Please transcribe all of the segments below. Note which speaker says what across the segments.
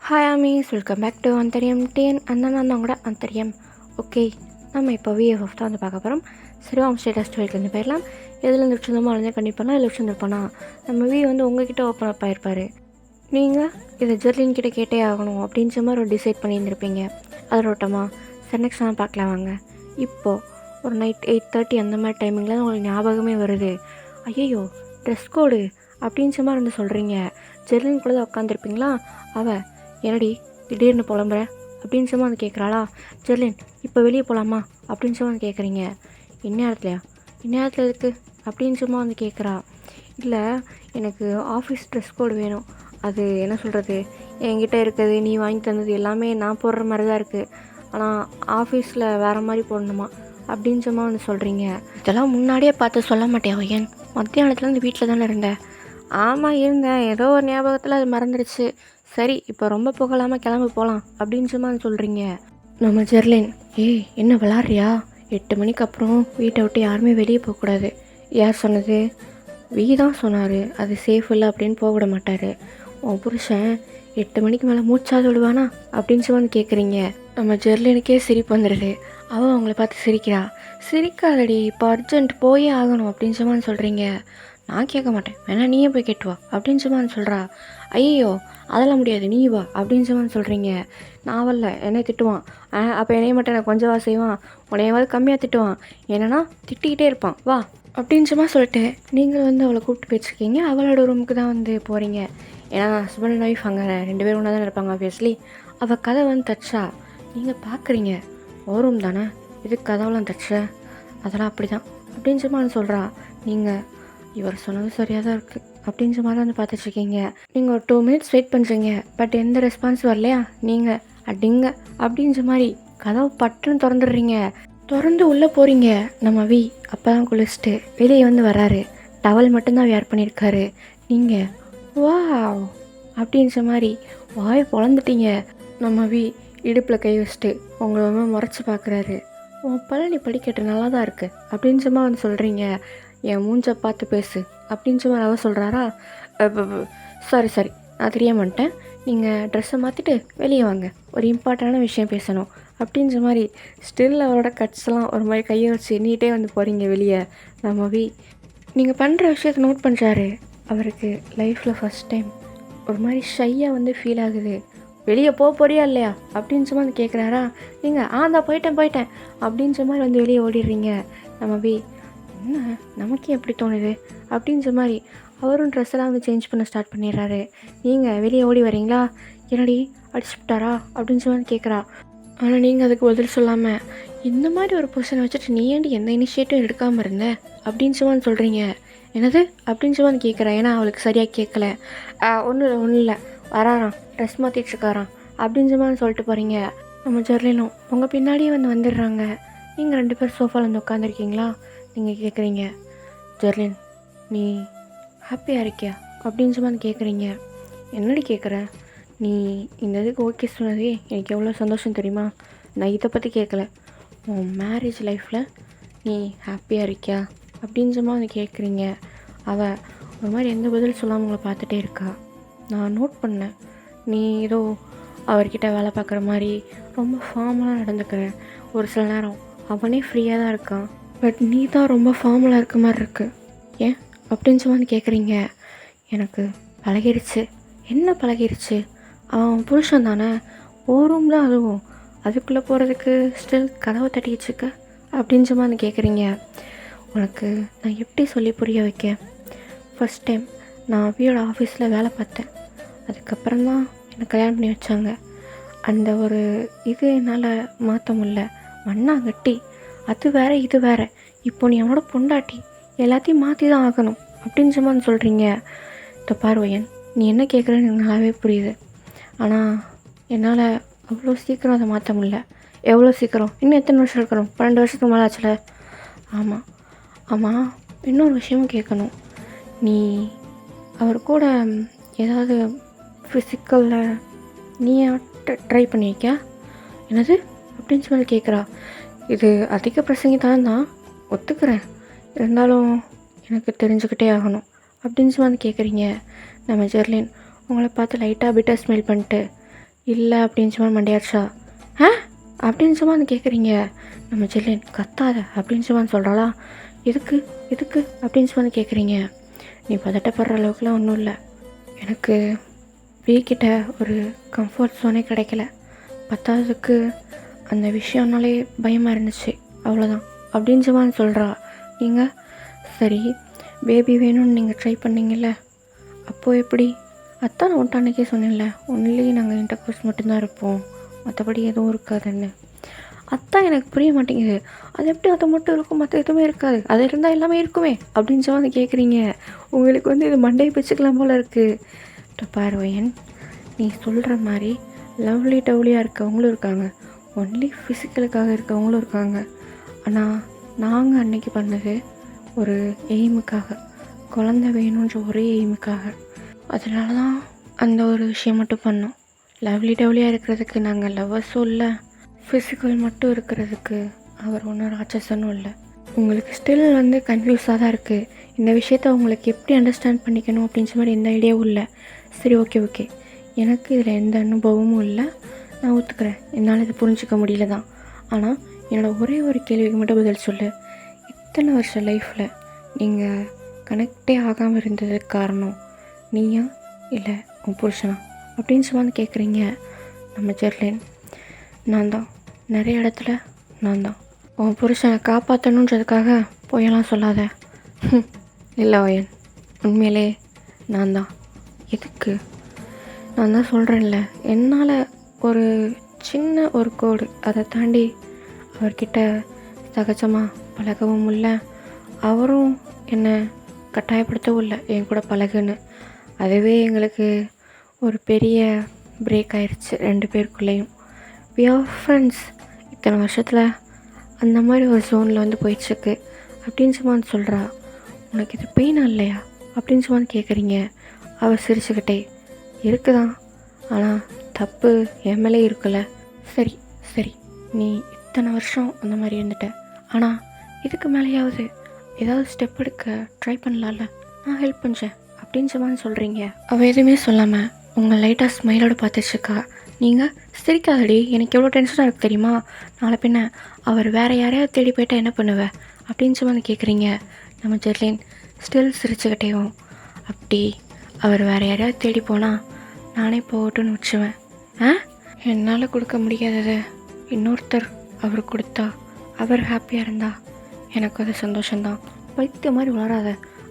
Speaker 1: Hi ஆமீஸ், welcome back to அந்தரியம் TN அண்ணன் கூட அந்தரியம். ஓகே, நம்ம இப்போ விஎஃப்எஃப் தான் வந்து பார்க்க போகிறோம். சரி, அவங்க ஸ்டேட்டஸ் ஸ்டோரிலேருந்து போயிடலாம். எதில் இருந்துச்சுருந்தோமோ அதுலேயே கண்டிப்பாக எதில் வச்சுருந்துருப்போனா நம்ம வந்து உங்ககிட்ட ஓப்பன் அப் ஆகிருப்பார். நீங்கள் இதை ஜெர்லின் கிட்டே கேட்டே ஆகணும் அப்படின்ற மாதிரி ஒரு டிசைட் பண்ணியிருந்திருப்பீங்க. அதோட்டமா சரி, நெக்ஸ்ட் நான் பார்க்கலாம் வாங்க. இப்போது ஒரு நைட் 8:30 அந்த மாதிரி டைமிங்கில் உங்களுக்கு ஞாபகமே வருது. ஐயோ, ட்ரெஸ் கோடு அப்படின்ற மாதிரி வந்து சொல்கிறீங்க. ஜெர்லின் கூட தான் உட்காந்துருப்பீங்களா. அவள் என்னடி திடீர்னு புலம்புற அப்படின்னு சொல்லி வந்து கேட்குறாளா. ஜெர்லின், இப்போ வெளியே போகலாமா அப்படின்னு சொல்லி வந்து கேட்குறீங்க. இந்நேரத்தில் எதுக்கு அப்படின்னு சும்மா வந்து கேட்குறா. இல்லை, எனக்கு ஆஃபீஸ் ட்ரெஸ் கோடு வேணும். அது என்ன சொல்கிறது, என்கிட்ட இருக்குது, நீ வாங்கி தந்தது எல்லாமே நான் போடுற மாதிரி தான் இருக்குது. ஆனால் ஆஃபீஸில் வேறு மாதிரி போடணுமா அப்படின்னு சும்மா வந்து சொல்கிறீங்க. இதெல்லாம் முன்னாடியே பார்த்து சொல்ல மாட்டேன் ஏன்? மத்தியானத்துலேருந்து வீட்டில் தானே இருந்தேன். ஆமாம் இருந்தேன், ஏதோ ஒரு ஞாபகத்தில் அது மறந்துடுச்சு. சரி, இப்போ ரொம்ப புகழாமல் கிளம்பி போகலாம் அப்படின்னு சும்மா சொல்கிறீங்க. நம்ம ஜெர்லின், ஏய் என்ன விளாட்றியா? 8 மணிக்கு அப்புறம் வீட்டை விட்டு யாருமே வெளியே போகக்கூடாது. யார் சொன்னது? தான் சொன்னார். அது சேஃப் இல்லை அப்படின்னு போக விட மாட்டார். உன் புருஷன் 8 மணிக்கு மேலே மூச்சாவது விடுவானா அப்படின்னு சொல்லி கேட்குறீங்க. நம்ம ஜெர்லினுக்கே சிரிப்பு வந்துடுது. அவள் அவங்கள பார்த்து சிரிக்கிறா. சிரிக்காதடி, இப்போ அர்ஜென்ட் போயே ஆகணும் அப்படின்னு சொல்லி சொல்கிறீங்க. நான் கேட்க மாட்டேன், வேணா நீயே போய் கேட்டு வா அப்படின்னு சொல்லி சொல்கிறா. ஐயோ அதெல்லாம் முடியாது, நீ வா அப்படின்னு சொல்லி சொல்கிறீங்க. நான் வரல, என்னை திட்டுவான். அப்போ என்னைய மட்டும் எனக்கு கொஞ்சம் செய்வான், உன்னையாவது கம்மியாக திட்டுவான், என்னன்னா திட்டிக்கிட்டே இருப்பான், வா அப்படின்னு சும்மா சொல்லிட்டு நீங்கள் வந்து அவளை கூப்பிட்டு போயிட்டுருக்கீங்க. அவளோட ரூமுக்கு தான் வந்து போகிறீங்க. ஏன்னா ஹஸ்பண்ட் அண்ட் ஒய்ஃப் அங்கே 2 பேரும் ஒன்றா தான் இருப்பாங்க ஆப்வியஸ்லி. அவள் கதை வந்து தச்சா. நீங்கள் பார்க்குறீங்க, ஒரு ரூம் தானே, இதுக்கு கதவுலாம் தச்ச, அதெல்லாம் அப்படி தான் அப்படின்னு சும்மா சொல்கிறா. நீங்கள் இவர் சொன்னது சரியாக தான் இருக்குது அப்படின்ற மாதிரி வந்து பார்த்துட்ருக்கீங்க. நீங்கள் ஒரு 2 மினிட்ஸ் வெயிட் பண்ணுறீங்க, பட் எந்த ரெஸ்பான்ஸ் வரலையா. நீங்கள் அடிங்க அப்படின்ற மாதிரி கதவு பட்டுன்னு திறந்துடுறீங்க. திறந்து உள்ளே போகிறீங்க. நம்ம அப்போ தான் குளிச்சுட்டு வெளியே வந்து வராரு. டவல் மட்டும்தான் வேர் பண்ணியிருக்காரு. நீங்கள் வா அப்படின்ற மாதிரி வாயை பொழந்துட்டீங்க. நம்ம இடுப்பில் கை வச்சுட்டு உங்களை வந்து முறைச்சி பார்க்குறாரு. உன் பழனி படிக்கட்டு நல்லா தான் இருக்குது அப்படின்னு சும்மா வந்து சொல்கிறீங்க. என் மூஞ்சை பார்த்து பேசு அப்படின்னு சொல்லி அவ சொல்கிறாரா. சாரி நான் தெரியாமட்டேன். நீங்கள் ட்ரெஸ்ஸை மாற்றிட்டு வெளியே வாங்க, ஒரு இம்பார்ட்டண்டான விஷயம் பேசணும் அப்படின்ற மாதிரி ஸ்டில் அவரோட கட்ஸ்லாம் ஒரு மாதிரி கையை வச்சு நீட்டே வந்து போகிறீங்க வெளியே. நம்ம நீங்கள் பண்ணுற விஷயத்தை நோட் பண்ணுறாரு. அவருக்கு லைஃப்பில் ஃபஸ்ட் டைம் ஒரு மாதிரி ஷையாக வந்து ஃபீல் ஆகுது. வெளியே போறியா இல்லையா அப்படின்னு சொல்லி வந்து கேட்குறாரா. நீங்கள் தான் போயிட்டேன் அப்படின்ற மாதிரி வந்து வெளியே ஓடிடுறீங்க. நம்ம என்ன நமக்கே எப்படி தோணுது அப்படின்ற மாதிரி அவரும் ட்ரெஸ்ஸெல்லாம் வந்து சேஞ்ச் பண்ண ஸ்டார்ட் பண்ணிடுறாரு. நீங்கள் வெளியே ஓடி வரீங்களா. என்னடி அடிச்சுட்டாரா அப்படின்னு சொல்லி கேட்குறா. ஆனால் நீங்கள் அதுக்கு பதில் சொல்லாமல், இந்த மாதிரி ஒரு பொசிஷனை வச்சுட்டு நீ ஏன்டி எந்த இனிஷியேட்டிவும் எடுக்காமல் இருந்த அப்படின்னு சொல்லி சொல்கிறீங்க. என்னது அப்படின்னு சொல்லி கேட்குறா. ஏன்னா அவளுக்கு சரியாக கேட்கல. ஒன்றும் இல்லை வராராம், ட்ரெஸ் மாற்றிட்டுருக்காராம் அப்படின்னு சொல்லி சொல்லிட்டு போகிறீங்க. நம்ம ஜெர்லினும் உங்கள் பின்னாடியே வந்துடுறாங்க. நீங்கள் 2 பேர் சோஃபாவில் வந்து உட்காந்துருக்கீங்களா. நீங்கள் கேட்குறீங்க, ஜெர்லின் நீ ஹாப்பியாக இருக்கியா அப்படின்னு சொல்லி கேட்குறீங்க. என்னடி கேட்குற, நீ இந்த இதுக்கு ஓகே சொன்னதே எனக்கு எவ்வளோ சந்தோஷம் தெரியுமா. நான் இதை பற்றி கேட்கல, உன் மேரேஜ் லைஃப்பில் நீ ஹாப்பியாக இருக்கியா அப்படின்னு சொல்லி கேட்குறீங்க. அவள் ஒரு மாதிரி எந்த பதில் சொல்லாமல் உங்களை பார்த்துட்டே இருக்கா. நான் நோட் பண்ணேன், நீ ஏதோ அவர்கிட்ட வேலை பார்க்குற மாதிரி ரொம்ப ஃபார்மலாக நடந்துக்கிறேன். ஒரு சில நேரம் அவனே ஃப்ரீயாக தான் இருக்கான், பட் நீ தான் ரொம்ப ஃபார்மலாக இருக்க மாதிரி இருக்குது. ஏன் அப்படின்னு சொல்லி கேட்குறீங்க. எனக்கு பழகிருச்சு. என்ன பழகிருச்சு? அவன் புருஷன் தானே, ஓ ரூமில் அதுவும் அதுக்குள்ளே போகிறதுக்கு ஸ்டில் கதவை தட்டி வச்சுக்க அப்படின்னு சொல்லி கேட்குறீங்க. உனக்கு நான் எப்படி சொல்லி புரிய வைக்க. ஃபஸ்ட் டைம் நான் அவியோட ஆஃபீஸில் வேலை பார்த்தேன். அதுக்கப்புறம் தான் என்னை கல்யாணம் பண்ணி வச்சாங்க. அந்த ஒரு இது என்னால் மாற்ற முடியல. மண்ணாங்கட்டி அது வேறு இது வேறு. இப்போ நீ அவனோட பொண்டாட்டி, எல்லாத்தையும் மாற்றி தான் ஆகணும் அப்படின்னு சொல்லி சொல்கிறீங்க. இந்த பார்வையன், நீ என்ன கேட்குறேன்னு எனக்கு நல்லாவே புரியுது. ஆனால் என்னால் அவ்வளோ சீக்கிரம் அதை மாற்ற முடியல. எவ்வளோ சீக்கிரம்? இன்னும் எத்தனை வருஷம் இருக்கணும்? 12 வருஷத்துக்கு மேலே ஆச்சுல. ஆமாம் இன்னொரு விஷயமும் கேட்கணும். நீ அவர் கூட ஏதாவது ஃபிசிக்கலில் நீ ட்ரை பண்ணி வைக்க. என்னது அப்படின்னு சொல்லி கேட்குறா. இது அதிக பிரசங்கி தான் ஒத்துக்கிறேன், இருந்தாலும் எனக்கு தெரிஞ்சுக்கிட்டே ஆகணும் அப்படின்னு சொல்லி கேட்குறீங்க. நம்ம ஜெர்லின் உங்களை பார்த்து லைட்டாக பிட்டர் ஸ்மெல் பண்ணிட்டு, இல்லை அப்படின்னு சும்மா மண்டையாச்சா. ஆ அப்படின்னு சும்மா வந்து கேட்குறீங்க. நம்ம ஜெர்லின் கத்தாத அப்படின்னு சும்மா சொல்கிறாளா. எதுக்கு எதுக்கு அப்படின்னு சும்மா கேட்குறீங்க. நீ பதட்டப்படுற அளவுக்குலாம் ஒன்றும் இல்லை. எனக்கு வீக்கிட்ட ஒரு கம்ஃபர்ட் ஜோனே கிடைக்கல. பத்தாவதுக்கு அந்த விஷயம்னாலே பயமாக இருந்துச்சு, அவ்வளோதான் அப்படின்னு சும்மா சொல்கிறா. நீங்கள் சரி பேபி வேணும்னு நீங்கள் ட்ரை பண்ணீங்கல்ல, அப்போது எப்படி? அத்தான் நான் உன்ட்ட அன்றைக்கே சொன்னேன்ல, ஒன்லி நாங்கள் இன்டர் கோர்ஸ் மட்டும்தான் இருப்போம், மற்றபடி எதுவும் இருக்காதுன்னு. அத்தான் எனக்கு புரிய மாட்டேங்குது. அது எப்படி அது மட்டும் இருக்கும், மற்ற எதுவுமே இருக்காது, அது இருந்தால் எல்லாமே இருக்குமே அப்படின்னு சொல்லி கேட்குறீங்க. உங்களுக்கு வந்து இது மண்டையை பிச்சுக்கலாம் போல் இருக்குது. பார்வையன், நீ சொல்கிற மாதிரி லவ்லி டவ்லியாக இருக்கவங்களும் இருக்காங்க, ஒன்லி ஃபிசிக்கலுக்காக இருக்கவங்களும் இருக்காங்க. ஆனால் நாங்கள் அன்றைக்கி பண்ணது ஒரு எய்முக்காக, குழந்தை வேணுன்ற ஒரே எய்முக்காக. அதனால தான் அந்த ஒரு விஷயம் மட்டும் பண்ணோம். லவ்லி டவ்லியாக இருக்கிறதுக்கு நாங்கள் லவ்வர்ஸும் இல்லை, ஃபிசிக்கல் மட்டும் இருக்கிறதுக்கு அவர் ஒன்றும் ராட்சசனும் இல்லை. உங்களுக்கு ஸ்டில் வந்து கன்ஃபியூஸாக தான் இருக்குது. இந்த விஷயத்த உங்களுக்கு எப்படி அண்டர்ஸ்டாண்ட் பண்ணிக்கணும் அப்படின்ற மாதிரி எந்த ஐடியாவும் இல்லை. சரி ஓகே, எனக்கு இதில் எந்த அனுபவமும் இல்லை, நான் ஒத்துக்கிறேன். என்னால் இதை புரிஞ்சிக்க முடியல தான். ஆனால் என்னோடய ஒரே ஒரு கேள்விக்கு மட்டும் பதில் சொல்லு. இத்தனை வருஷம் லைஃப்பில் நீங்கள் கனெக்டே ஆகாமல் இருந்ததுக்கு காரணம் நீயா இல்லை உன் புருஷனா அப்படின்னு சொல்லி கேட்குறீங்க. நம்ம ஜெர்லின், நான் தான். நிறைய இடத்துல நான் தான். உன் புருஷனை காப்பாற்றணுன்றதுக்காக போயெல்லாம் சொல்லாத. இல்லை வயன், உண்மையிலே நான் தான். எதுக்கு? நான் தான் சொல்கிறேன்ல, என்னால் ஒரு சின்ன ஒரு கோடு, அதை தாண்டி அவர்கிட்ட சகஜமாக பழகவும் இல்லை, அவரும் என்னை கட்டாயப்படுத்தவும் இல்லை என் கூட பழகுன்னு. அதுவே எங்களுக்கு ஒரு பெரிய பிரேக் ஆயிடுச்சு ரெண்டு பேருக்குள்ளேயும். We are friends. இத்தனை வருஷத்தில் அந்த மாதிரி ஒரு ஜோனில் வந்து போயிடுச்சுருக்கு அப்படின்னு சும்மா சொல்கிறா. உனக்கு இது பெயினாக இல்லையா அப்படின்னு சும்மா கேட்குறீங்க. அவள் சிரிச்சுக்கிட்டே, இருக்குதான், ஆனால் தப்பு என் மேலே இருக்குல்ல. சரி சரி, நீ இத்தனை வருஷம் அந்த மாதிரி இருந்துட்ட, ஆனால் இதுக்கு மேலேயாவது ஏதாவது ஸ்டெப் எடுக்க ட்ரை பண்ணலாம்ல, நான் ஹெல்ப் பண்ணுறேன் அப்படின்னு சும்மா சொல்கிறீங்க. அவள் எதுவுமே சொல்லாமல் உங்கள் லைட்டாக ஸ்மைலோடு பார்த்துச்சுக்கா. நீங்கள் சிரிக்காதடி, எனக்கு எவ்வளோ டென்ஷனாக இருக்குது தெரியுமா, நாளை பின்ன அவர் வேறு யாரையாவது தேடி போயிட்டால் என்ன பண்ணுவேன் அப்படின்னு சொல்லி கேட்குறீங்க. நம்ம ஜெர்லின் ஸ்டில் சிரிச்சுக்கிட்டேவும், அப்படி அவர் வேறு யாரையாவது தேடி போனால் நானே போகட்டுன்னு வச்சுவேன். என்னால் கொடுக்க முடியாததை இன்னொருத்தர் அவர் கொடுத்தா, அவர் ஹாப்பியாக இருந்தா எனக்கு அது சந்தோஷந்தான். வைத்திய மாதிரி வளராத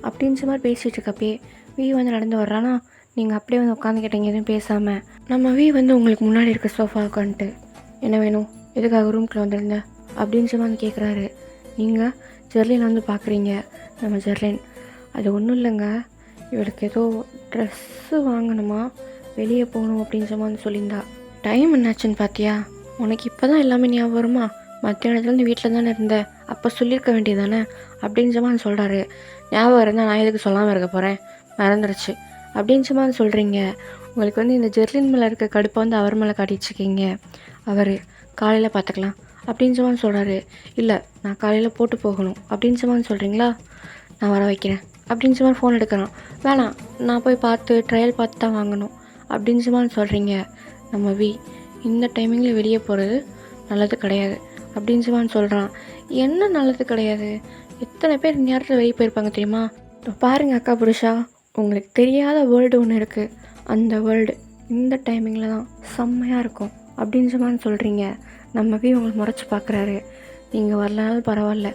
Speaker 1: அப்படின்ற மாதிரி பேசிகிட்டு இருக்கப்பே வீ வந்து நடந்து வர்றானா. நீங்கள் அப்படியே வந்து உட்காந்துக்கிட்டீங்க எதுவும் பேசாமல். நம்ம வீ வந்து உங்களுக்கு முன்னாடி இருக்க சோஃபா உட்காந்துட்டு, என்ன வேணும், எதுக்காக ரூம்குள்ளே வந்துருந்த அப்படின்னு சொல்லி வந்து கேட்குறாரு. நீங்கள் ஜெர்லின் வந்து பார்க்குறீங்க. நம்ம ஜெர்லின், அது ஒன்றும் இல்லைங்க, இவளுக்கு ஏதோ ட்ரெஸ்ஸு வாங்கணுமா, வெளியே போகணும் அப்படின்னு சொல்லி வந்து சொல்லியிருந்தா. டைம் என்னாச்சுன்னு பார்த்தியா, உனக்கு இப்போ தான் எல்லாமே ஞாபகம் வருமா, மத்தியானத்துலேருந்து வீட்டில் தானே இருந்த, அப்போ சொல்லியிருக்க வேண்டியதானே அப்படின்னு சொல்லி சொல்கிறாரு. ஞாபகம் இருந்தால் நான் எதுக்கு சொல்லாமல் இருக்க போகிறேன், மறந்துடுச்சு அப்படின்னு சொல்லி சொல்கிறீங்க. உங்களுக்கு வந்து இந்த ஜெர்லின் மேலே இருக்க கடுப்பை வந்து அவர் மேலே காட்டிச்சுருக்கீங்க. அவர் காலையில் பார்த்துக்கலாம் அப்படின்னு சொல்லி சொல்கிறாரு. இல்லை, நான் காலையில் போட்டு போகணும் அப்படின்னு சொல்லி சொல்கிறீங்களா, நான் வர வைக்கிறேன் அப்படின்னு சொல்லி ஃபோன் எடுக்கிறான். வேணாம், நான் போய் பார்த்து ட்ரையல் பார்த்து தான் வாங்கணும் அப்படின்னு சொல்லி சொல்கிறீங்க. நம்ம வீ இந்த டைமிங்கில் வெளியே போகிறது நல்லது கிடையாது அப்படின்னு சொல்லி சொல்கிறான். என்ன நல்லது கிடையாது, எத்தனை பேர் இந்த நேரத்தில் வெளியே போயிருப்பாங்க தெரியுமா. பாருங்கள் அக்கா புருஷா, உங்களுக்கு தெரியாத வேர்ல்டு ஒன்று இருக்குது, அந்த வேர்ல்டு இந்த டைமிங்கில் தான் செம்மையாக இருக்கும் அப்படின்னு சொல்லி சொல்கிறீங்க. நம்ம வீ உங்களுக்கு முறைச்சி பார்க்குறாரு. நீங்கள் வரலனாலும் பரவாயில்ல,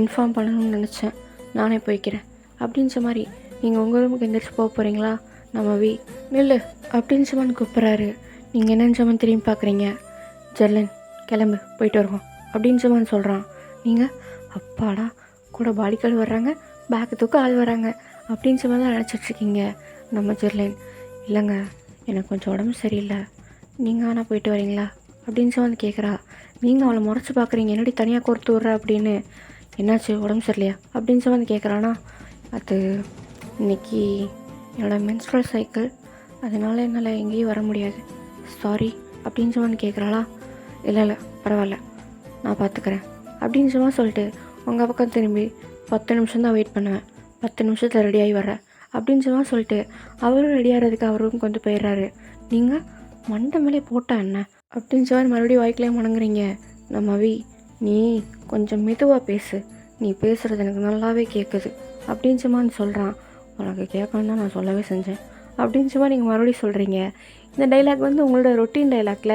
Speaker 1: இன்ஃபார்ம் பண்ணணும்னு நினச்சேன், நானே போய்க்கிறேன் அப்படின்ற மாதிரி நீங்கள் உங்கள் ரூமுக்கு எந்திரிச்சு போக போகிறீங்களா. நம்ம வீ நில்லு அப்படின்னு சொல்லி கூப்பிட்றாரு. நீங்கள் என்னன்னு சொல்லி திரும்பி பார்க்குறீங்க. ஜெர்லின் கிளம்பு போயிட்டு வருவோம் அப்படின்னு சொல்லி சொல்கிறான். நீங்கள் அப்பாடா, கூட பாடிக்கார்டு வர்றாங்க, பேக்கு தூக்க ஆள் வராங்க அப்படின்னு சொல்லி தான் நினச்சிட்ருக்கீங்க. நம்ம ஜெர்லின், இல்லைங்க எனக்கு கொஞ்சம் உடம்பு சரியில்லை, நீங்கள் ஆனால் போயிட்டு வரீங்களா அப்படின்னு சொல்லி கேட்குறா. நீங்கள் அவளை முறைச்சி பார்க்குறீங்க, என்னடி தனியாக கோர்த்து விட்ற அப்படின்னு. என்னாச்சு, உடம்பு சரியில்லையா அப்படின்னு சொல்லி கேட்குறானா. அது இன்றைக்கி என்னோடய மென்ஸ்ட்ரல் சைக்கிள், அதனால் என்னால் எங்கேயும் வர முடியாது, சாரி அப்படின்னு சொல்லி கேட்குறாளா. இல்லை பரவாயில்ல, நான் பார்த்துக்கிறேன் அப்படின்னு சொல்லிட்டு உங்கள் பக்கம் திரும்பி 10 நிமிஷம் தான் வெயிட் பண்ணுவேன், 10 நிமிஷத்தில் ரெடியாகி வர்றேன் அப்படின்னு சொல்லிட்டு அவரும் ரெடியாகிறதுக்கு அவர் ரூமுக்கு வந்து போயிடுறாரு. நீங்கள் மண்டை மேலே போட்டா என்ன அப்படின்னு சொல்லி மறுபடியும் வாய்க்கிலே முணங்குறீங்க. நம்ம வி, நீ கொஞ்சம் மெதுவாக பேசு, நீ பேசுகிறது எனக்கு நல்லாவே கேட்குது அப்படின்னு சும்மான்னு சொல்கிறான். உனக்கு கேட்கணும் தான் நான் சொல்லவே செஞ்சேன் அப்படின்னு சும்மா நீங்கள் மறுபடியும் சொல்கிறீங்க. இந்த டைலாக் வந்து உங்களோட ரொட்டீன் டைலாக்ல,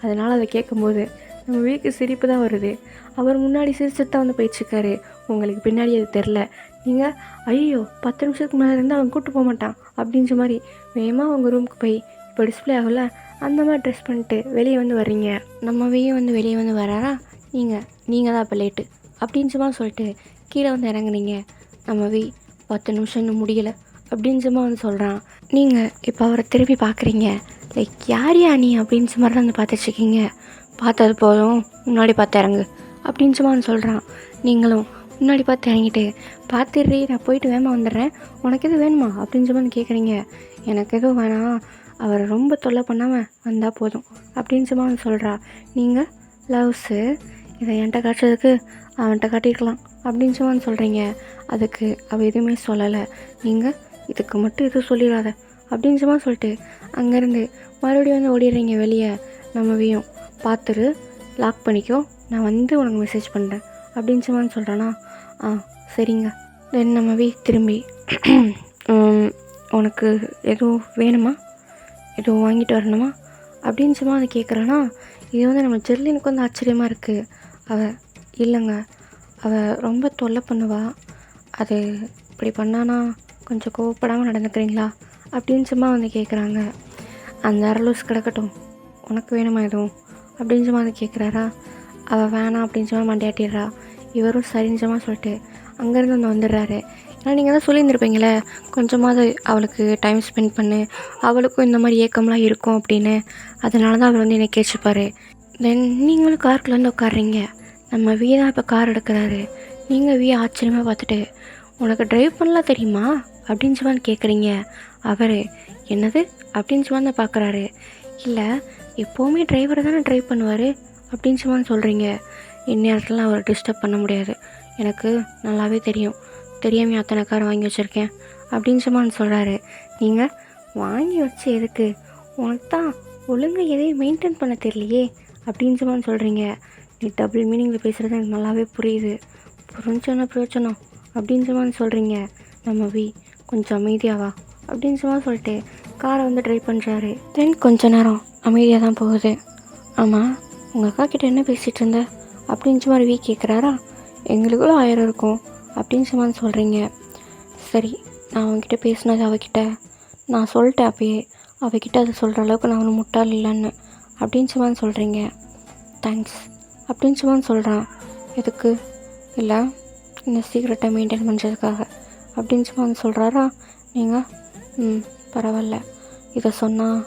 Speaker 1: அதனால் அதை கேட்கும்போது நம்ம வீக்கு சிரிப்பு தான் வருது. அவர் முன்னாடி சிரிச்சுட்டு தான் வந்து போயிட்டுருக்காரு, உங்களுக்கு பின்னாடி அது தெரில. நீங்கள் ஐயோ 10 நிமிஷத்துக்கு மேலே இருந்தால் அவன் கூப்பிட்டு போக மாட்டான் அப்படின்ற மாதிரி வேகமாக அவங்க ரூமுக்கு போய் இப்போ டிஸ்பிளே ஆகல அந்த மாதிரி ட்ரெஸ் பண்ணிட்டு வெளியே வந்து வர்றீங்க. நம்ம வந்து வெளியே வந்து வராரா, நீங்கள் தான் இப்போ லேட்டு அப்படின்னு சும்மா சொல்லிட்டு கீழே வந்து இறங்குனீங்க. நம்ம 10 நிமிஷம் இன்னும் முடியலை அப்படின்னு சும்மா வந்து சொல்கிறான். நீங்கள் இப்போ அவரை திருப்பி பார்க்குறீங்க. லைக் யார் நீ அப்படின்னு சும்மா தான் வந்து பார்த்துட்ருக்கீங்க. பார்த்தது போதும், முன்னாடி பார்த்து இறங்கு அப்படின்னு சும்மா வந்து சொல்கிறான். நீங்களும் முன்னாடி பார்த்து இறங்கிட்டு, பார்த்துடுறீ நான் போயிட்டு வேகமாக வந்துடுறேன், உனக்கு எதுவும் வேணுமா அப்படின்னு சொல்லி கேட்குறீங்க. எனக்கு எதுவும் வேணாம், அவரை ரொம்ப தொல்லை பண்ணாமல் வந்தால் போதும் அப்படின்னு சும்மா வந்து சொல்கிறா. நீங்கள் லவ்ஸு இதை என்கிட்ட காட்டுறதுக்கு அவன்கிட்ட காட்டியிருக்கலாம் அப்படின்னு சும்மா வந்து சொல்கிறீங்க. அதுக்கு அவள் எதுவுமே சொல்லலை. நீங்கள் இதுக்கு மட்டும் எதுவும் சொல்லிடாத அப்படின்னு சும்மா சொல்லிட்டு அங்கேருந்து மறுபடியும் வந்து ஓடிடுறீங்க வெளியே. நம்ம பார்த்துரு, லாக் பண்ணிக்கோ, நான் வந்து உனக்கு மெசேஜ் பண்ணுறேன் அப்படின்னு சும்மா சொல்கிறானா. சரிங்க. தென் நம்ம திரும்பி உனக்கு எதுவும் வேணுமா, எதுவும் வாங்கிட்டு வரணுமா அப்படின்னு சும்மா அதை கேட்குறானா. இது வந்து நம்ம ஜெர்லினுக்கு வந்து ஆச்சரியமாக இருக்குது. அவள் இல்லைங்க, அவள் ரொம்ப தொல்லை பண்ணுவா, அது இப்படி பண்ணானா கொஞ்சம் கோவப்படாமல் நடந்துக்கிறீங்களா அப்படின்னு சும்மா வந்து கேட்குறாங்க. அந்த அரலூஸ் கிடக்கட்டும், உனக்கு வேணுமா எதுவும் அப்படின்னு சும்மா வந்து கேட்குறாரா. அவள் வேணாம் அப்படின்னு சும்மா மண்டையாட்டிடுறா. இவரும் சரிஞ்சமாக சொல்லிட்டு அங்கேருந்து வந்து வந்துடுறாரு. ஏன்னா நீங்கள் தான் சொல்லியிருந்துருப்பீங்களே கொஞ்சமாவது அவளுக்கு டைம் ஸ்பெண்ட் பண்ணு, அவளுக்கும் இந்த மாதிரி ஏக்கம்லாம் இருக்கும் அப்படின்னு. அதனால தான் அவர் வந்து என்னை கேட்டுப்பார். தென் நீங்களும் காருக்குள்ள வந்து உட்காடுறீங்க. நம்ம தான் இப்போ கார் எடுக்கிறாரு. நீங்கள் ஆச்சரியமாக பார்த்துட்டு, உனக்கு ட்ரைவ் பண்ணலாம் தெரியுமா அப்படின்னு சொல்லி கேட்குறீங்க. அவர் என்னது அப்படின்னு சொல்லி பார்க்குறாரு. இல்லை, எப்போவுமே டிரைவரை தானே ட்ரைவ் பண்ணுவார் அப்படின்னு சொல்லி சொல்கிறீங்க. இந்நேரத்தில் அவர் டிஸ்டர்ப் பண்ண முடியாது, எனக்கு நல்லாவே தெரியும், தெரியாமல் அத்தனை கார் வாங்கி வச்சுருக்கேன் அப்படின்னு சொல்லி சொல்கிறாரு. நீங்கள் வாங்கி வச்சு எதுக்கு, உனக்கு தான் ஒழுங்காக எதையும் மெயின்டைன் பண்ண தெரியலையே அப்படின்னு சொல்லி சொல்கிறீங்க. நீ டபுள் மீனிங்கில் பேசுகிறது எனக்கு நல்லாவே புரியுது, புரிஞ்சோன்னா பிரயோஜனம் அப்படின்னு சொல்லி சொல்கிறீங்க. நம்ம கொஞ்சம் அமைதியாவா அப்படின்னு சொல்லிட்டு காரை வந்து ட்ரைவ் பண்ணுறாரு. தென் கொஞ்ச நேரம் அமைதியாக தான் போகுது. ஆமாம், உங்கள் அக்கா கிட்டே என்ன பேசிகிட்டு இருந்த அப்படின்னு மாதிரி கேட்குறாரா. எங்களுக்குள்ள 1000 இருக்கும் அப்படின்னு சொல்கிறீங்க. சரி, நான் அவங்ககிட்ட பேசினது அவகிட்ட நான் சொல்லிட்டேன், அப்பயே அவகிட்ட அதை சொல்கிற அளவுக்கு நான் ஒன்றும் முட்டாள் இல்லைன்னு அப்படின்னு சொல்கிறீங்க. தேங்க்ஸ் அப்படின்னு சொல்கிறான். எதுக்கு, இல்லை இந்த சீக்கிரட்டை மெயின்டைன் பண்ணுறதுக்காக அப்படின்னு சொல்கிறாரா. நீங்கள் பரவாயில்ல, இதை சொன்னால்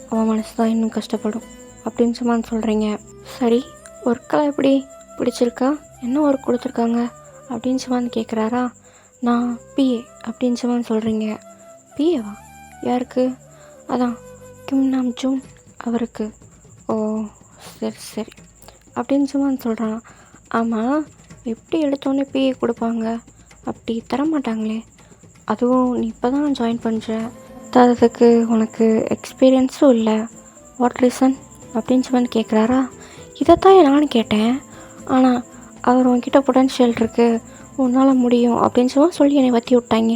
Speaker 1: அவன் மனசு தான் இன்னும் கஷ்டப்படும் அப்படின்னு சொல்கிறீங்க. சரி, ஒர்க்கெல்லாம் எப்படி பிடிச்சிருக்கா, என்ன ஒர்க் கொடுத்துருக்காங்க அப்படின்னு கேட்குறாரா. நான் பிஏ அப்படின்னு சொல்கிறீங்க. பிஏவா, யாருக்கு, அதான் கிம் நாம் ஜூன் அவருக்கு. ஓ சரி சரி அப்படின்னு சொல்கிறான். ஆமாம், எப்படி எடுத்தோன்னே பிஏ கொடுப்பாங்க, அப்படி தரமாட்டாங்களே, அதுவும் நீ இப்போ தான் ஜாயின் பண்ணுற, அதுக்கு உனக்கு எக்ஸ்பீரியன்ஸும் இல்லை, வாட் ரீசன் அப்படின்னு கேட்குறாரா. இதைத்தான் நானும் கேட்டேன், ஆனால் அவர் உன்கிட்ட பொட்டன்ஷியல் இருக்குது, உன்னால் முடியும் அப்படின்னு சொல்லி என்னை வற்றி விட்டாங்க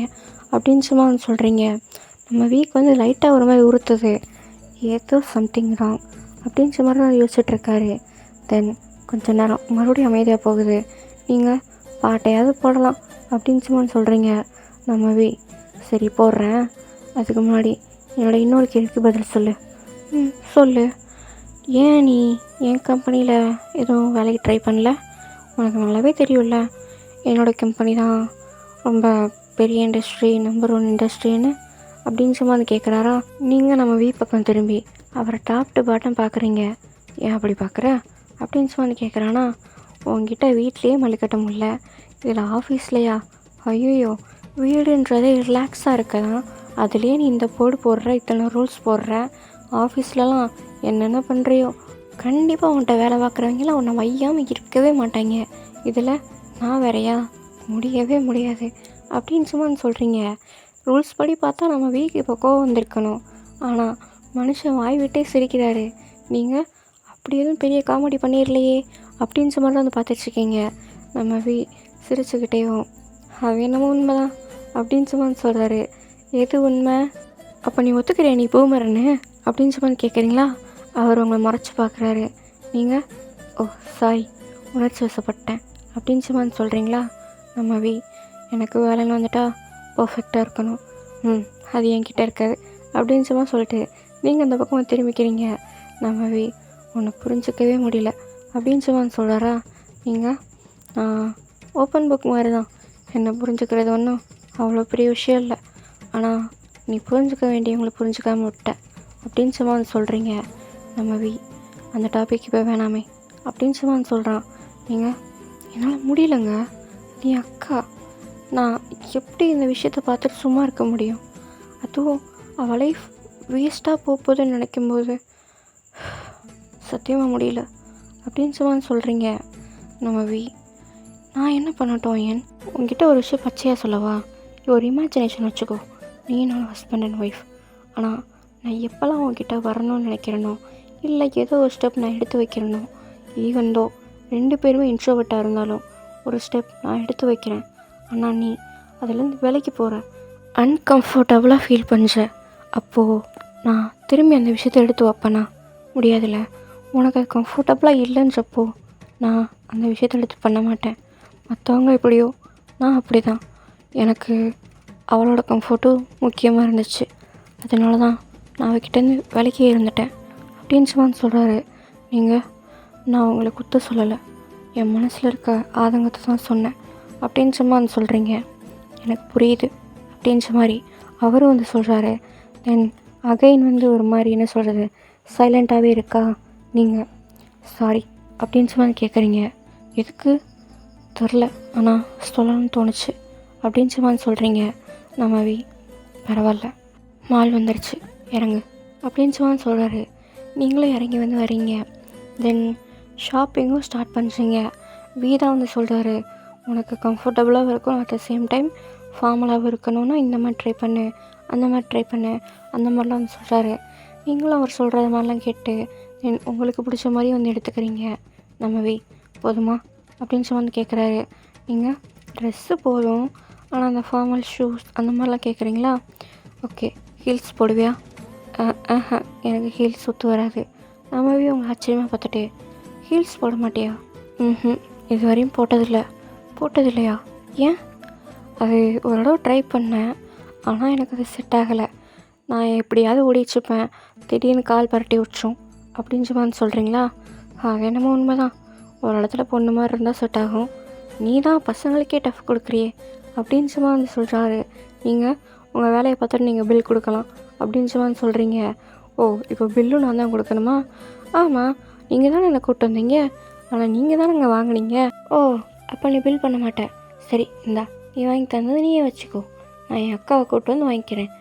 Speaker 1: அப்படின்னு சொல்கிறீங்க. நம்ம வந்து லைட்டாக ஒரு மாதிரி உறுத்துது, ஏதோ சம்திங் ராங் அப்படின்னு மாதிரி தான் யோசிச்சுட்ருக்காரு. தென் கொஞ்ச நேரம் மறுபடியும் அமைதியாக போகுது. நீங்கள் பாட்டையாவது போடலாம் அப்படின்னு சொல்கிறீங்க. நம்ம சரி போடுறேன், அதுக்கு முன்னாடி என்னோடய இன்னொரு கேள்விக்கு பதில் சொல்லு. சொல்லு. ஏன் நீ என் கம்பெனியில் எதுவும் வேலைக்கு ட்ரை பண்ணல, உனக்கு நல்லாவே தெரியும்ல என்னோடய கம்பெனி தான் ரொம்ப பெரிய இண்டஸ்ட்ரி, நம்பர் 1 இண்டஸ்ட்ரின்னு அப்படின்னு வந்து கேட்குறாரா. நீங்கள் நம்ம பக்கம் திரும்பி அவரை டாப் டு பாட்டம் பார்க்குறீங்க. ஏன் அப்படி பார்க்குற அப்படின்னு வந்து கேட்குறானா. உங்ககிட்ட வீட்லேயே மல்லிக்கட்ட முடியல, இதில் ஆஃபீஸ்லையா, ஐயோ வீடுன்றதே ரிலாக்ஸாக இருக்கதான், அதுலேயே நீ இந்த போர்டு போடுற, இத்தனை ரூல்ஸ் போடுற, ஆஃபீஸ்லலாம் என்னென்ன பண்ணுறியோ, கண்டிப்பாக உன்கிட்ட வேலை பார்க்குறவங்களாம் உன்னை வையாமல் இருக்கவே மாட்டாங்க, இதில் நான் வேறையா, முடியவே முடியாது அப்படின்னு சொல்கிறீங்க. ரூல்ஸ் படி பார்த்தா நம்ம இப்போ கோவம் வந்திருக்கணும், ஆனால் மனுஷன் வாய் விட்டே சிரிக்கிறாரு, நீங்கள் அப்படி எதுவும் பெரிய காமெடி பண்ணிடலையே அப்படின்னு சும்மா தான் வந்து பார்த்துட்ருக்கீங்க. நம்ம சிரிச்சுக்கிட்டேவும் அது என்னமோ உண்மைதான் அப்படின்னு சும்மா சொல்கிறாரு. எது உண்மை? அப்போ நீ ஒத்துக்கிறியா நீ பூமரன்னு அப்படின்னு சும்மா கேட்குறீங்களா? அவர் உங்களை முறைச்சி பார்க்குறாரு. நீங்கள் ஓ சாரி உணர்ச்சி வசப்பட்டேன் அப்படின்னு சும்மா சொல்கிறீங்களா? நம்ம எனக்கு வேலைன்னு வந்துட்டா பர்ஃபெக்டாக இருக்கணும், அது என்கிட்ட இருக்காது அப்படின்னு சும்மா சொல்லிட்டு நீங்கள் அந்த பக்கம் திரும்பிக்கிறீங்க. நம்ம உன்னை புரிஞ்சிக்கவே முடியல அப்படின்னு சும்மா சொல்கிறாரா? நீங்கள் ஓப்பன் புக் மாதிரி தான், என்னை புரிஞ்சுக்கிறது ஒன்றும் அவ்வளோ பெரிய விஷயம் இல்லை, ஆனால் நீ புரிஞ்சுக்க வேண்டியவங்களை புரிஞ்சுக்காமல் விட்ட அப்படின்னு சும்மா சொல்கிறீங்க. நம்ம அந்த டாபிக் இப்போ வேணாமே அப்படின்னு சும்மா சொல்கிறான். நீங்கள் என்னால் முடியலைங்க, நீ அக்கா, நான் எப்படி இந்த விஷயத்தை பார்த்துட்டு சும்மா இருக்க முடியும்? அதுவும் அவள் லைஃப் வேஸ்ட்டாக போகுதுன்னு நினைக்கும்போது சத்தியமாக முடியல அப்படின்னு சும்மா சொல்கிறீங்க. நம்ம நான் என்ன பண்ணட்டும் ஏன்? உங்ககிட்ட ஒரு விஷயம் பச்சையாக சொல்லவா? ஒரு இமேஜினேஷன் வச்சுக்கோ, நீ என்னோட ஹஸ்பண்ட் அண்ட் ஒய்ஃப். ஆனால் நான் எப்போல்லாம் உங்ககிட்ட வரணும்னு நினைக்கிறேனோ, இல்லை ஏதோ ஒரு ஸ்டெப் நான் எடுத்து வைக்கிறேனோ, ஈவன்தோ 2 பேருமே இன்ட்ரோவர்ட்டாக இருந்தாலும் ஒரு ஸ்டெப் நான் எடுத்து வைக்கிறேன், ஆனால் நீ அதுலேருந்து விலைக்கு போகிற, அன்கம்ஃபர்டபுளாக ஃபீல் பண்ணுற. அப்போது நான் திரும்பி அந்த விஷயத்தை எடுத்து வைப்பேனா? முடியாதுல்ல. உனக்கு அது கம்ஃபர்டபுளாக இல்லைன்றப்போ நான் அந்த விஷயத்தை எடுத்து பண்ண மாட்டேன். மற்றவங்க எப்படியோ நான் அப்படி தான். எனக்கு அவளோட கம்ஃபர்ட்டும் முக்கியமாக இருந்துச்சு, அதனால தான் நான் அவகிட்டேருந்து விலைக்கே இருந்துட்டேன் அப்படின்னு சும்மா சொல்கிறாரு. நீங்கள் நான் உங்களை குத்த சொல்லலை, என் மனசில் இருக்க ஆதங்கத்தை தான் சொன்னேன் அப்படின்னு சும்மா சொல்கிறீங்க. எனக்கு புரியுது அப்படின்ற மாதிரி அவரும் வந்து சொல்கிறாரு. தென் அகைன் ஒரு மாதிரி என்ன சொல்கிறது, சைலண்ட்டாகவே இருக்கா. நீங்கள் சாரி அப்படின்னு சும்மா கேட்குறீங்க. எதுக்கு தெரில, ஆனால் சொல்லணும்னு தோணுச்சு அப்படின்னு சும்மா சொல்கிறீங்க. நம்ம பரவாயில்ல, மால் வந்துருச்சு இறங்கு அப்படின்னு சும்மா சொல்கிறாரு. நீங்களும் இறங்கி வந்து வரீங்க. தென் ஷாப்பிங்கும் ஸ்டார்ட் பண்ணுறீங்க. தான் வந்து சொல்கிறாரு, உனக்கு கம்ஃபர்டபுளாகவும் இருக்கும், அட் த சேம் டைம் ஃபார்மலாகவும் இருக்கணும்னா இந்த மாதிரி ட்ரை பண்ணு, அந்த மாதிரி ட்ரை பண்ணு, அந்த மாதிரிலாம் வந்து சொல்கிறாரு. நீங்களும் அவர் சொல்கிறது மாதிரிலாம் கேட்டு தென் உங்களுக்கு பிடிச்ச மாதிரி வந்து எடுத்துக்கிறீங்க. நம்ம போதுமா அப்படின்னு சொல்லி வந்து கேட்குறாரு. நீங்கள் ட்ரெஸ்ஸு போதும், ஆனால் அந்த ஃபார்மல் ஷூஸ் அந்த மாதிரிலாம் கேட்குறீங்களா? ஓகே, ஹீல்ஸ் போடுவியா? எனக்கு ஹீல்ஸ் ஒத்து வராது. நம்மவே உங்களை ஆச்சரியமாக பார்த்துட்டு, ஹீல்ஸ் போட மாட்டியா? இது வரையும் போட்டதில்லையா? ஏன்? அது ஒரு தடவை ட்ரை பண்ணேன், ஆனால் எனக்கு அது செட் ஆகலை. நான் எப்படியாவது ஓடிச்சுப்பேன், திடீர்னு கால் பரட்டி விட்டுரும் அப்படின்னு சொல்லி சொல்கிறீங்களா? அது என்னமோ உண்மை தான், ஒரு இடத்துல பொண்ணு மாதிரி இருந்தால் செட் ஆகும், நீ தான் பசங்களுக்கே டஃப் கொடுக்குறியே அப்படின்னு சும்மா வந்து சொல்கிறாரு. நீங்கள் உங்கள் வேலையை பார்த்துட்டு நீங்கள் பில் கொடுக்கலாம் அப்படின்னு சும்மா சொல்கிறீங்க. ஓ, இப்போ பில்லும் நான் தான் கொடுக்கணுமா? ஆமாம், நீங்கள் தானே என்னை கூப்பிட்டு வந்தீங்க, ஆனால் நீங்கள் தானே இங்கே வாங்கினீங்க. ஓ, அப்போ நீ பில் பண்ண மாட்டேன். சரி, இந்தா நீ வாங்கி தந்தது நீயே வச்சுக்கோ, நான் என் அக்காவை கூப்பிட்டு வந்து வாங்கிக்கிறேன்.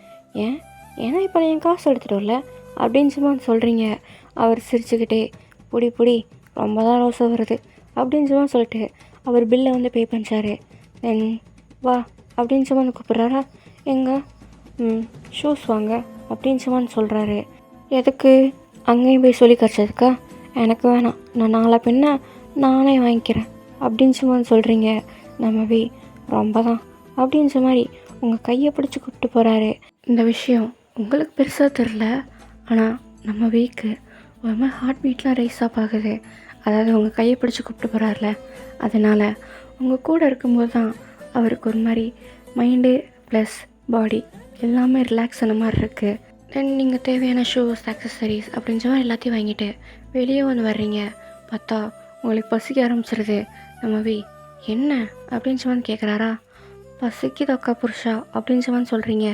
Speaker 1: ஏன்னா இப்போ நான் என் காசு எடுத்துகிட்டு வரல அப்படின்னு சும்மா சொல்கிறீங்க. அவர் சிரிச்சுக்கிட்டே, புடி ரொம்ப தான் ரோசை வருது அப்படின்னு சும்மா சொல்லிட்டு அவர் பில்லை வந்து பே பண்ணிச்சாரு. தென் வா அப்படின்னு சும்மா கூப்பிட்றாரா? எங்க ஷூஸ் வாங்க அப்படின்னு சும்மா சொல்கிறாரு. எதுக்கு? அங்கேயும் போய் சொல்லி கரைச்சதுக்கா? எனக்கு வேணாம், நான் நாளை பின்ன நானே வாங்கிக்கிறேன் அப்படின்னு சும்மா சொல்கிறீங்க. நம்ம ரொம்ப தான் அப்படின்ற மாதிரி உங்கள் கையை பிடிச்சி கூப்பிட்டு போகிறாரு. இந்த விஷயம் உங்களுக்கு பெருசாக தெரில, ஆனால் நம்ம ஒரு மாதிரி ஹார்ட் பீட்லாம் ரைஸ் அப் ஆகுது. அதாவது உங்கள் கையை பிடிச்சி கூப்பிட்டு போகிறார்ல, அதனால் உங்கள் கூட இருக்கும்போது தான் அவருக்கு ஒரு மாதிரி மைண்டு ப்ளஸ் பாடி எல்லாமே ரிலாக்ஸ் ஆன மாதிரி இருக்குது. தென் நீங்கள் தேவையான ஷூஸ், அக்சசரிஸ் அப்படின்ற மாதிரி எல்லாத்தையும் வாங்கிட்டு வெளியே வந்து வர்றீங்க. பார்த்தா உங்களுக்கு பசிக்க ஆரம்பிச்சிருது. நம்ம என்ன அப்படின்னு சொல்லி கேட்குறாரா? பசிக்குது அக்கா புருஷா அப்படின்னு சொல்லி சொல்கிறீங்க.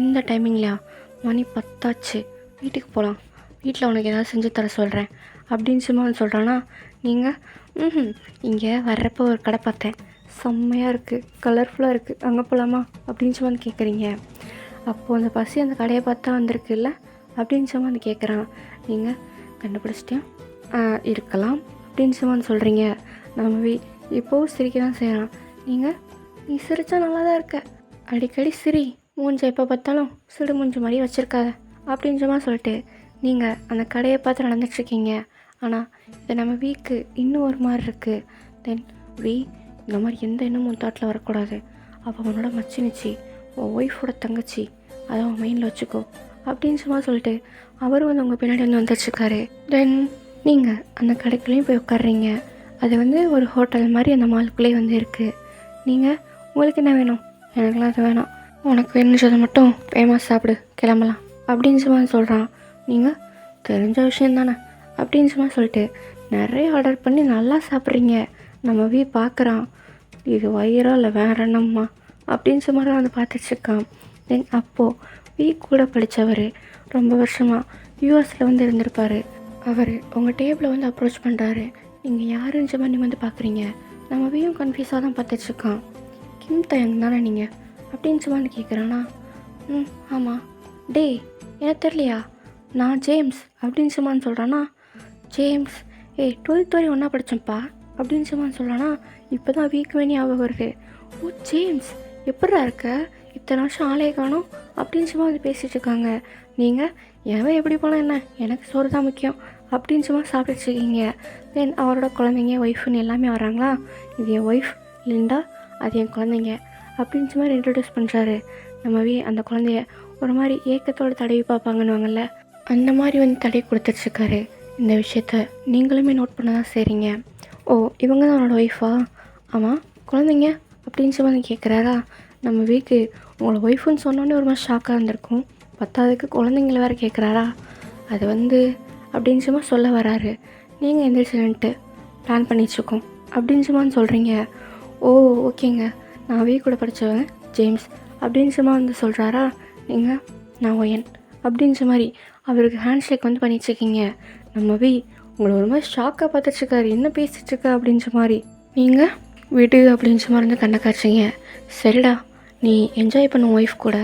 Speaker 1: இந்த டைமிங்லையா? மணி 10 ஆச்சு, வீட்டுக்கு போகலாம், வீட்டில் உனக்கு ஏதாவது செஞ்சு தர சொல்கிறேன் அப்படின்னு சொல்லி சொல்கிறானா? நீங்கள் இங்கே வர்றப்போ ஒரு கடை பார்த்தேன், செம்மையாக இருக்குது, கலர்ஃபுல்லாக இருக்குது, அங்கே போகலாமா அப்படின்னு சொல்லி கேட்குறீங்க. அப்போது அந்த பசி அந்த கடையை பார்த்தா வந்திருக்குல்ல அப்படின்னு சொல்லி கேட்குறான். நீங்கள் கண்டுபிடிச்சிட்டியா? இருக்கலாம் அப்படின்னு சொல்லி சொல்கிறீங்க. நம்ம இப்போவும் சிரிக்க தான் செய்கிறான். நீ சிரித்தா நல்லா தான் இருக்க, அடிக்கடி சிரி, மூஞ்ச எப்போ பார்த்தாலும் சிடு மூஞ்சி மாதிரி வச்சுருக்காத அப்படின்ற மாதிரி சொல்லிட்டு நீங்கள் அந்த கடையை பார்த்து நடந்துட்டுருக்கீங்க. ஆனால் இது நம்ம வீக்கு இன்னும் ஒரு மாதிரி இருக்குது. தென் வி இந்த மாதிரி எந்த எண்ணமும் தாட்டில் வரக்கூடாது. அவள் அவனோட மச்சினிச்சி, உன் ஒய்ஃபோட தங்கச்சி, அதை அவன் மைண்டில் வச்சுக்கோ அப்படின்னு சும்மா சொல்லிட்டு அவர் வந்து உங்கள் பின்னாடி வந்து வந்துட்டுருக்காரு. தென் நீங்கள் அந்த கடைக்குள்ளேயும் போய் உட்காடுறீங்க. அது வந்து ஒரு ஹோட்டல் மாதிரி அந்த மாலுக்குள்ளேயே வந்து இருக்குது. நீங்கள் உங்களுக்கு என்ன வேணும்? எனக்குலாம் அது வேணாம், உனக்கு வேணுன்றதை மட்டும் ஃபேமஸ் சாப்பிடு, கிளம்பலாம் அப்படின்னு சும்மா சொல்கிறான். நீங்கள் தெரிஞ்ச விஷயம் தானே அப்படின்னு சும்மா சொல்லிட்டு நிறைய ஆர்டர் பண்ணி நல்லா சாப்பிட்றீங்க. நம்ம வீ பார்க்குறான், இது வயிறா இல்லை வேற என்னம்மா அப்படின்னு சும்மா தான் வந்து பார்த்துட்ருக்கான். தென் அப்போது வீ கூட படித்தவர் ரொம்ப வருஷமாக யூஎஸில் வந்து இருந்திருப்பார். அவர் உங்கள் டேபிளை வந்து அப்ரோச் பண்ணுறாரு. நீங்கள் யாருன்ற மாதிரி வந்து பார்க்குறீங்க. நம்ம வீயும் கன்ஃபியூஸாக தான் பார்த்துட்ருக்கான். கிம் தயங் தானே நீங்கள் அப்படின்னு சும்மா கேட்குறானா? ஆமாம். டே எனக்கு தெரியலையா, நான் ஜேம்ஸ் அப்படின்னு சும்மான்னு சொல்கிறானா? ஜேம்ஸ் 12th வரை ஒன்றா படித்தேன்ப்பா அப்படின்னு சும்மான்னு சொல்கிறானா? இப்போ தான் வீக் வேணி ஞாபகம் வருது. ஓ ஜேம்ஸ், எப்படா இருக்க, இத்தனை வருஷம் ஆளே காணும் அப்படின்னு சும்மா வந்து பேசிகிட்டு இருக்காங்க. நீங்கள் எவன் எப்படி போனால் என்ன, எனக்கு சோறு தான் முக்கியம் அப்படின்னு சும்மா சாப்பிட்டுருக்கீங்க. தென் அவரோட குழந்தைங்க ஒய்ஃபுன்னு எல்லாமே வராங்களா? இது என் ஒய்ஃப் லிண்டா, அது என் குழந்தைங்க அப்படின்னு சும்மா இன்ட்ரடியூஸ் பண்ணுறாரு. நம்ம அந்த குழந்தைய ஒரு மாதிரி ஏக்கத்தோடு தடவி பார்ப்பாங்கன்னுவாங்கல்ல, அந்த மாதிரி வந்து தடவி கொடுத்துட்ருக்காரு. இந்த விஷயத்த நீங்களுமே நோட் பண்ண தான் செய்கிறீங்க. ஓ இவங்க தான் அவனோட ஒய்ஃபா? ஆமாம். குழந்தைங்க அப்படின்னு சொல்லி வந்து கேட்குறாரா? நம்ம வீக்கு உங்களோட ஒய்ஃபுன்னு சொன்னோன்னே ஒரு மாதிரி ஷாக்காக இருந்திருக்கும். பத்தாவதுக்கு குழந்தைங்கள வேறு கேட்குறாரா? அது வந்து அப்படின்னு சும்மா சொல்ல வராரு. நீங்கள் எந்திரிச்சுன்ட்டு பிளான் பண்ணிட்டுருக்கோம் அப்படின்னு சும்மான்னு சொல்கிறீங்க. ஓ ஓகேங்க, நான் வீ கூட படித்தவன் ஜேம்ஸ் அப்படின்னு சும்மா வந்து சொல்கிறாரா? நீங்கள் நான் ஒயன் அப்படின்ற மாதிரி அவருக்கு ஹேண்ட்ஷேக் வந்து பண்ணிட்டுருக்கீங்க. நம்ம வீ உங்களை ஒரு மாதிரி ஷாக்காக பார்த்துட்ருக்காரு. என்ன பேசிகிட்ருக்க அப்படின்ற மாதிரி. நீங்கள் விடு அப்படின்ற மாதிரி வந்து கண்ணை காய்ச்சிங்க. சரிடா, நீ என்ஜாய் பண்ண ஒய்ஃப் கூட,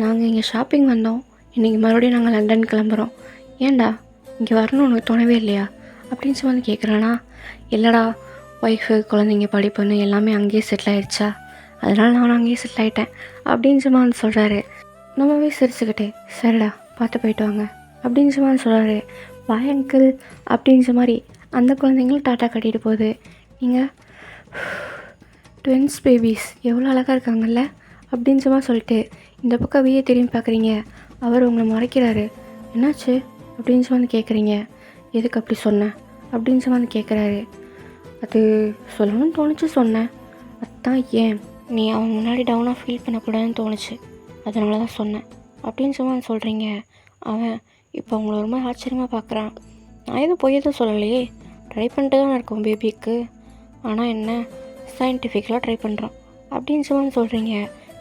Speaker 1: நாங்கள் இங்கே ஷாப்பிங் வந்தோம், இன்றைக்கி மறுபடியும் நாங்கள் லண்டன் கிளம்புறோம், ஏன்டா இங்கே வரணும்னு உனக்கு தோணவே இல்லையா அப்படின்னு சொல்லி வந்து கேட்குறானா? இல்லைடா, ஒய்ஃபு குழந்தைங்க படிப்புன்னு எல்லாமே அங்கேயே செட்டில் ஆகிடுச்சா, அதனால் நானும் அங்கேயே செட்டில் ஆகிட்டேன் அப்படின்னு சும்மா வந்து சொல்கிறாரு. நம்மவே சிரிச்சுக்கிட்டே சரிடா பார்த்து போயிட்டு வாங்க அப்படின்னு சும்மா சொல்கிறாரு. பாய் அங்கிள் அப்படின்ற மாதிரி அந்த குழந்தைங்களும் டாட்டா கட்டிட்டு போகுது. நீங்கள் ட்வின்ஸ் பேபிஸ் எவ்வளோ அழகாக இருக்காங்கல்ல அப்படின்னு சும்மா சொல்லிட்டு இந்த பக்கம் வீயை திரும்பி பார்க்குறீங்க. அவர் உங்களை மறைக்கிறாரு. என்னாச்சு அப்படின்னு சொல்லி வந்து கேட்குறீங்க. எதுக்கு அப்படி சொன்னேன் அப்படின்னு சொல்லி வந்து கேட்குறாரு. அது சொல்லணும்னு தோணுச்சு சொன்னேன், அதுதான். ஏன் நீ அவன் முன்னாடி டவுனாக ஃபீல் பண்ணக்கூடாதுன்னு தோணுச்சு, அதனால தான் சொன்னேன் அப்படின்னு சும்மா சொல்கிறீங்க. அவன் இப்போ அவங்கள ஒரு மாதிரி ஆச்சரியமாக பார்க்குறான். நான் எதுவும் பொய் எதுவும் சொல்லலையே, ட்ரை பண்ணிட்டு தான் இருக்கோம் பேபிக்கு, ஆனால் என்ன சயின்டிஃபிக்கலாக ட்ரை பண்ணுறோம் அப்படின்னு சும்மா சொல்கிறீங்க.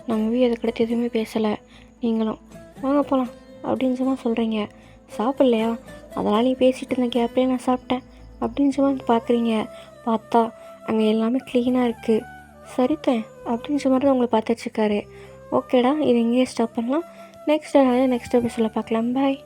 Speaker 1: நம்ம அதுக்கடுத்து எதுவுமே பேசலை. நீங்களும் வாங்க போகலாம் அப்படின்னு சும்மா சொல்கிறீங்க. சாப்பிட்லையா, அதெல்லாம் நீ பேசிகிட்டு இருந்த கேப்லேயே நான் சாப்பிட்டேன் அப்படின்னு சும்மா பார்க்குறீங்க. பார்த்தா அங்கே எல்லாமே க்ளீனாக இருக்குது. சரித்தேன் அப்படின்னு சும்மா தான் உங்களை பார்த்துட்ருக்காரு. ஓகேடா, இது இங்கேயே ஸ்டாப் பண்ணலாம். நெக்ஸ்ட் எபிசோடில் பார்க்கலாம். பாய்.